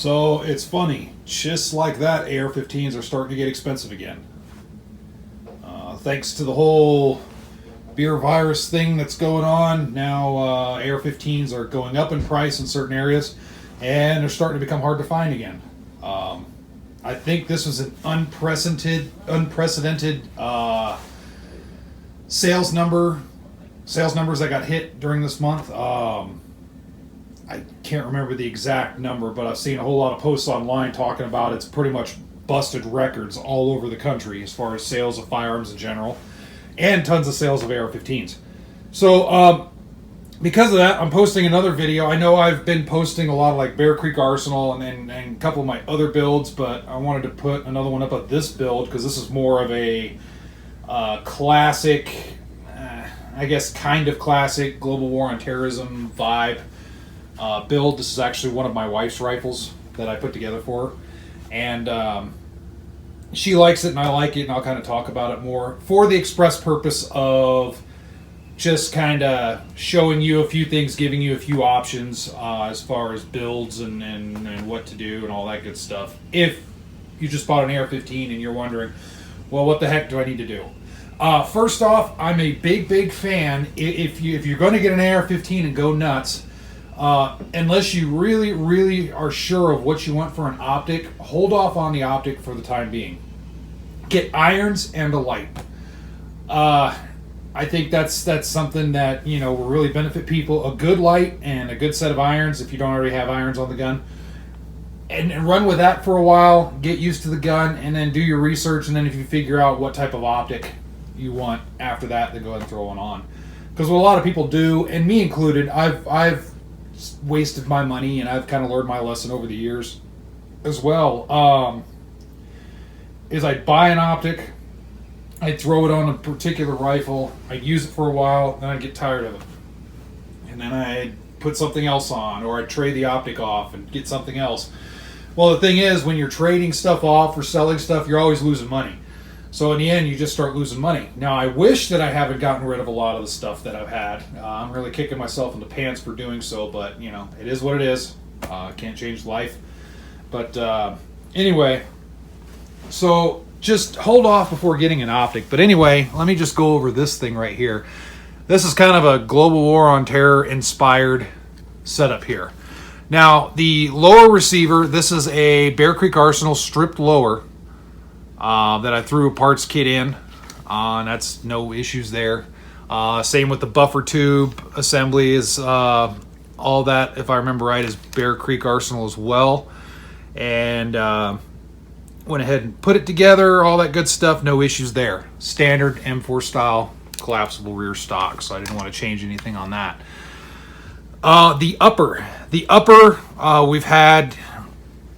So it's funny, just like that, AR-15s are starting to get expensive again. Thanks to the whole beer virus thing that's going on, now AR-15s are going up in price in certain areas, and they're starting to become hard to find again. I think this was an unprecedented sales numbers that got hit during this month. I can't remember the exact number, but I've seen a whole lot of posts online talking about it's pretty much busted records all over the country as far as sales of firearms in general, and tons of sales of AR-15s. So, because of that, I'm posting another video. I know I've been posting a lot of like Bear Creek Arsenal and a couple of my other builds, but I wanted to put another one up of this build because this is more of a classic, I guess kind of classic global war on terrorism vibe build. This is actually one of my wife's rifles that I put together for her. And she likes it and I like it, and I'll kind of talk about it more for the express purpose of just kind of showing you a few things, giving you a few options as far as builds and what to do and all that good stuff. If you just bought an AR-15 and you're wondering, well, what the heck do I need to do? First off, I'm a big fan. If you're going to get an AR-15 and go nuts, unless you really are sure of what you want for an optic, hold off on the optic for the time being. Get irons and a light. I think that's something that will really benefit people. A good light and a good set of irons, if you don't already have irons on the gun, and run with that for a while. Get used to the gun, and then do your research. And then if you figure out what type of optic you want after that, then go ahead and throw one on. Because what a lot of people do, and me included, I've wasted my money, and I've kind of learned my lesson over the years as well. Is I'd buy an optic, I'd throw it on a particular rifle, I'd use it for a while, then I'd get tired of it. And then I'd put something else on, or I'd trade the optic off and get something else. Well, the thing is, when you're trading stuff off or selling stuff, you're always losing money. So in the end, you just start losing money. Now, I wish that I haven't gotten rid of a lot of the stuff that I've had. I'm really kicking myself in the pants for doing so, but, it is what it is. Can't change life. But anyway, so just hold off before getting an optic. But anyway, let me just go over this thing right here. This is kind of a global war on terror inspired setup here. Now, the lower receiver, this is a Bear Creek Arsenal stripped lower that I threw a parts kit in. And that's no issues there. Same with the buffer tube assembly is all that, if I remember right, is Bear Creek Arsenal as well. And went ahead and put it together, all that good stuff, no issues there. Standard M4 style collapsible rear stock, so I didn't want to change anything on that. The upper we've had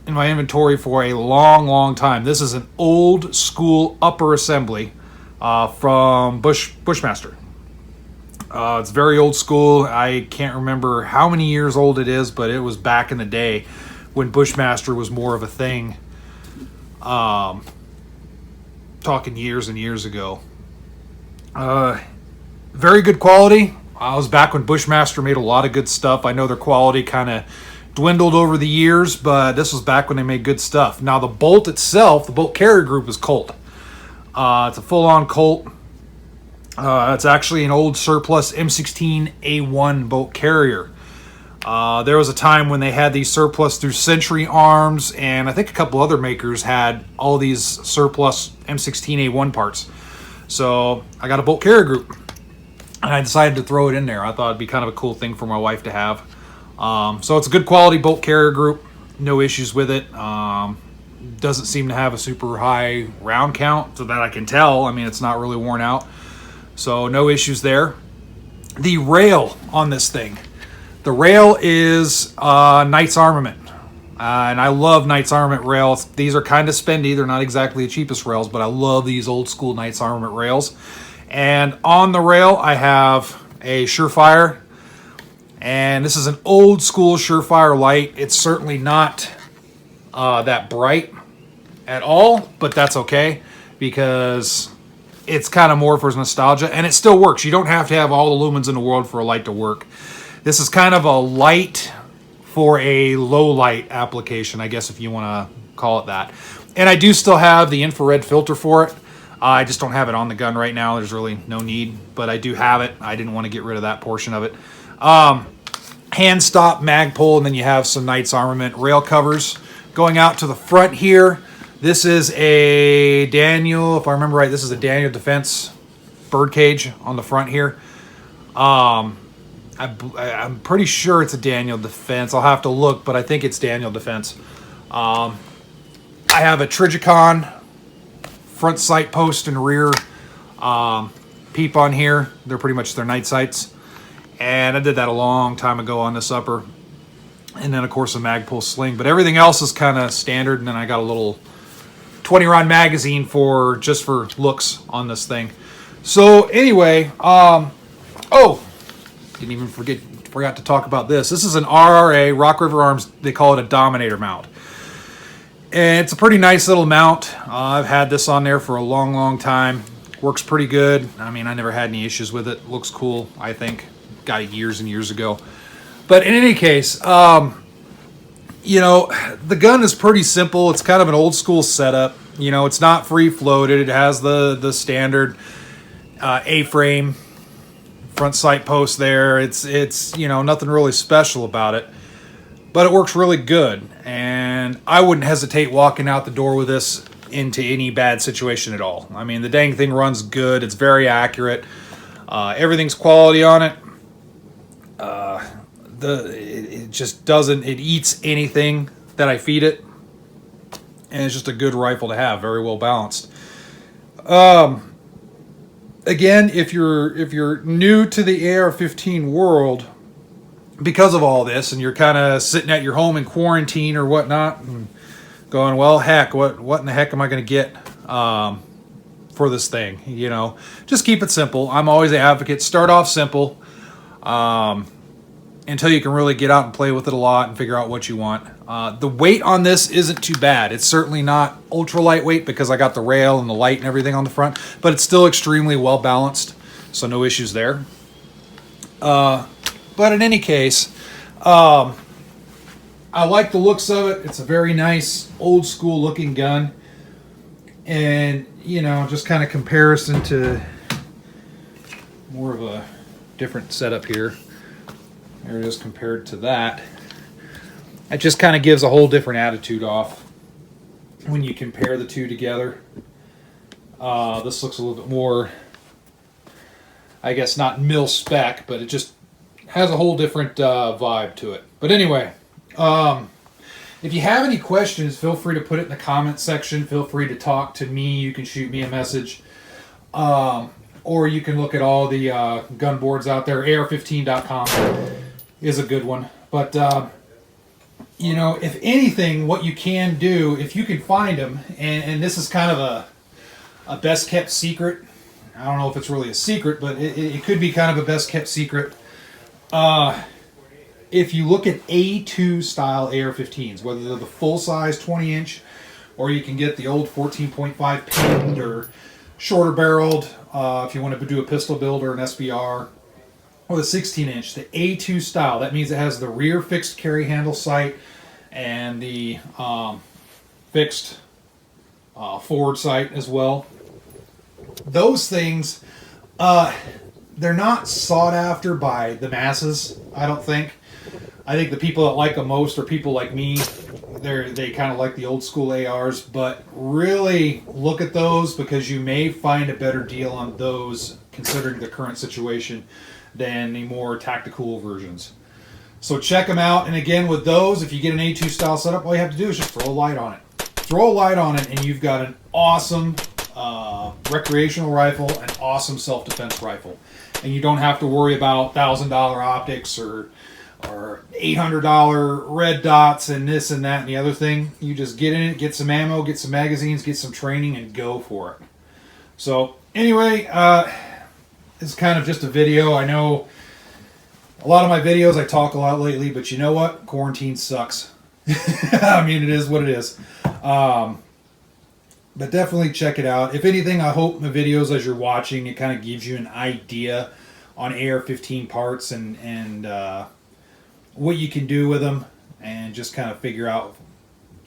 in my inventory for a long time. This is an old school upper assembly from Bushmaster. It's very old school. I can't remember how many years old it is, but it was back in the day when Bushmaster was more of a thing. Talking years and years ago. Very good quality. I was back when Bushmaster made a lot of good stuff. I know their quality kind of dwindled over the years, but this was back when they made good stuff. Now the bolt itself, the bolt carrier group is Colt. It's a full-on Colt. It's actually an old surplus M16A1 bolt carrier. There was a time when they had these surplus through Century Arms, and I think a couple other makers had all these surplus M16A1 parts. So I got a bolt carrier group, and I decided to throw it in there. I thought it'd be kind of a cool thing for my wife to have. So it's a good quality bolt carrier group. No issues with it. Doesn't seem to have a super high round count, so that I can tell. I mean, it's not really worn out. So no issues there. The rail on this thing. The rail is Knights Armament. And I love Knights Armament rails. These are kind of spendy. They're not exactly the cheapest rails, but I love these old school Knights Armament rails. And on the rail, I have a Surefire. And this is an old school Surefire light. It's certainly not that bright at all, but that's okay because it's kind of more for nostalgia, and it still works. You don't have to have all the lumens in the world for a light to work. This is kind of a light for a low light application, I guess, if you want to call it that. And I do still have the infrared filter for it. I just don't have it on the gun right now. There's really no need, but I do have it. I didn't want to get rid of that portion of it. Hand stop Magpul, and then you have some Knights Armament rail covers going out to the front here. This is a Daniel, if I remember right, this is a Daniel Defense birdcage on the front here. I'm pretty sure it's a Daniel Defense. I'll have to look, but I think it's Daniel Defense. I have a Trijicon front sight post and rear peep on here. They're pretty much their night sights. And I did that a long time ago on this upper. And then, of course, a Magpul sling. But everything else is kind of standard. And then I got a little 20-round magazine just for looks on this thing. So, anyway, didn't even forgot to talk about this. This is an RRA, Rock River Arms. They call it a Dominator mount. And it's a pretty nice little mount. I've had this on there for a long, long time. Works pretty good. I mean, I never had any issues with it. Looks cool, I think. Got it years and years ago. But in any case, you know, the gun is pretty simple. It's kind of an old school setup. You know, it's not free floated. It has the standard A-frame front sight post there. It's you know, nothing really special about it. But it works really good. And I wouldn't hesitate walking out the door with this into any bad situation at all. I mean, the dang thing runs good. It's very accurate. Everything's quality on it. It just doesn't, it eats anything that I feed it. And it's just a good rifle to have, very well balanced. Again, if you're new to the AR-15 world, because of all this, and you're kind of sitting at your home in quarantine or whatnot, and going, well, heck, what in the heck am I going to get for this thing? You know, just keep it simple. I'm always an advocate. Start off simple. Until you can really get out and play with it a lot and figure out what you want. The weight on this isn't too bad. It's certainly not ultra lightweight because I got the rail and the light and everything on the front, but it's still extremely well balanced, so no issues there. But in any case, I like the looks of it. It's a very nice, old school looking gun. And, you know, just kind of comparison to more of a different setup here. There it is compared to that. It just kind of gives a whole different attitude off when you compare the two together. This looks a little bit more, I guess, not mil spec, but it just has a whole different vibe to it. But anyway, if you have any questions, feel free to put it in the comment section. Feel free to talk to me. You can shoot me a message. Or you can look at all the gun boards out there. AR15.com is a good one. But, you know, if anything, what you can do, if you can find them, and this is kind of a best-kept secret. I don't know if it's really a secret, but it could be kind of a best-kept secret. If you look at A2 style AR-15s, whether they're the full-size 20-inch, or you can get the old 14.5 pinned or shorter barreled, if you want to do a pistol build or an SBR, or the 16-inch, the A2 style. That means it has the rear fixed carry handle sight and the fixed forward sight as well. Those things, they're not sought after by the masses, I don't think. I think the people that like them most are people like me. They kind of like the old school ARs, but really look at those because you may find a better deal on those considering the current situation than the more tactical versions. So check them out. And again, with those, if you get an A2 style setup, all you have to do is just throw a light on it. Throw a light on it and you've got an awesome recreational rifle, an awesome self-defense rifle. And you don't have to worry about $1,000 optics or $800 red dots and this and that and the other thing. You just get in it, get some ammo, get some magazines, get some training, and go for it. So anyway, it's kind of just a video. I know a lot of my videos I talk a lot lately, but you know what? Quarantine sucks. I mean, it is what it is. But definitely check it out. If anything, I hope the videos as you're watching, it kind of gives you an idea on AR-15 parts and what you can do with them. and just kind of figure out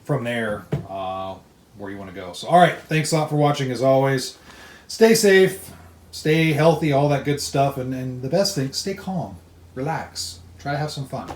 from there where you want to go. So, all right, thanks a lot for watching. As always, stay safe, stay healthy, all that good stuff, and the best thing, stay calm, relax, try to have some fun.